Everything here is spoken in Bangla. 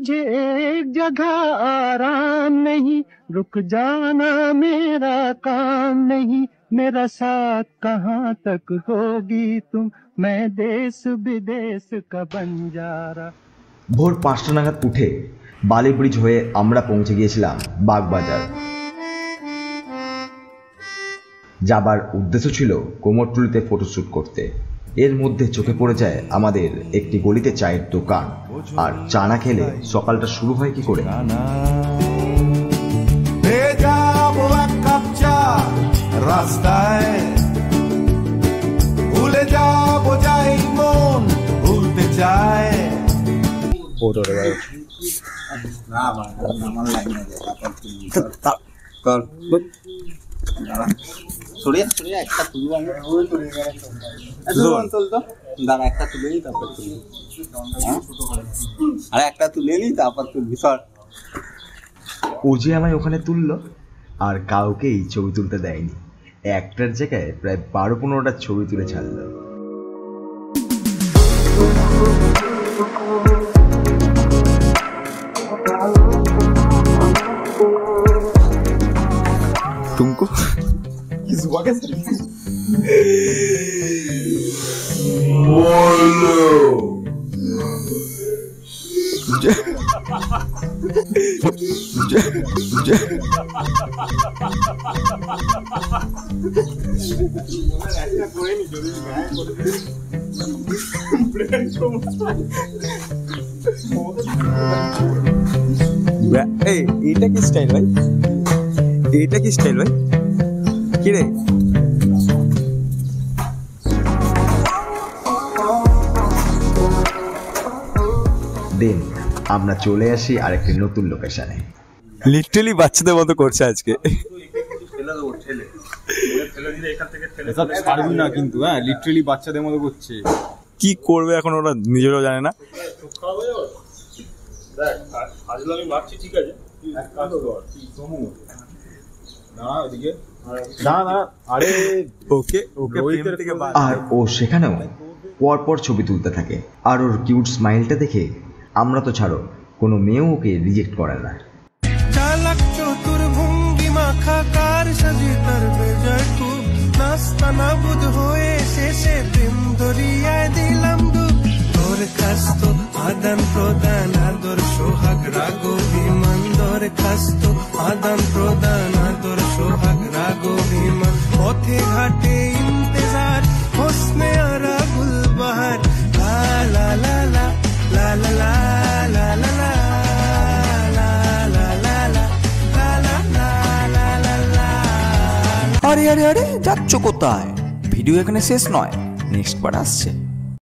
मुझे एक जगह आराम नहीं, रुक जाना मेरा काम नहीं, मेरा साथ कहाँ तक होगी तुम, मैं देश विदेश का बंजारा। ভোর 5টা নাগাদ উঠে বালি ব্রিজ হয়ে আমরা পৌঁছে গিয়েছিলাম বাগবাজার। যাবার উদ্দেশ্য ছিল কোমরটুলিতে ফটোশ্যুট করতে। এর মধ্যে চোখে পড়ে যায় আমাদের একটি গলিতে চায়ের দোকান। আর চা না খেলে সকালটা শুরু হয় কি করে? রাস্তায় ভুলে যাবো যাই মন ভুলতে চায়। একটা তুলে নি তারপর আর একটা তুলে নি তারপর তুলবি। ও যে আমায় ওখানে তুললো আর কাউকেই ছবি তুলতে দেয়নি। একটার জায়গায় প্রায় 12-15টা ছবি তুলে ছাড়লো। तुमको किस वजह से এটা কি স্টাইল ভাই? এটা কি স্টাইল ভাই? কি রে? দেন আমরা চলে আসি আরেকটি নতুন লোকেশনে। লিটারালি বাচ্চাদের মতো করছে আজকে। ছাড়বি না কিন্তু, হ্যাঁ লিটারালি বাচ্চাদের মতো করছে। কি করবে এখন ওরা নিজেরাও জানে না। আর ও সেখানেও পরপর ছবি তুলতে থাকে। আর ওর কিউট স্মাইলটা দেখে আমরা তো ছাড়ো, কোনো মেয়েও ওকে রিজেক্ট করে না। চালাক চতুর ভঙ্গি মাখা কার সাজি তার বেজাটু নাস্তা না বুধ হয়ে শেষে প্রেম দরিয়ায় দিলাম ডুব। দরখাস্ত আদান প্রদান আদর সোহাগ রাগ অভিমান, দরখাস্ত আদান প্রদান আদর সোহাগ রাগ অভিমান, পথে ঘাটে ইন্তেজার হোসনে আরা গুলবাহার। লা লা লা লা লা লা লা লা লা আরে আরে আরে যাচ্ছ কোথায়? ভিডিও এখানে শেষ নয়, নেক্সট পার্ট আসছে।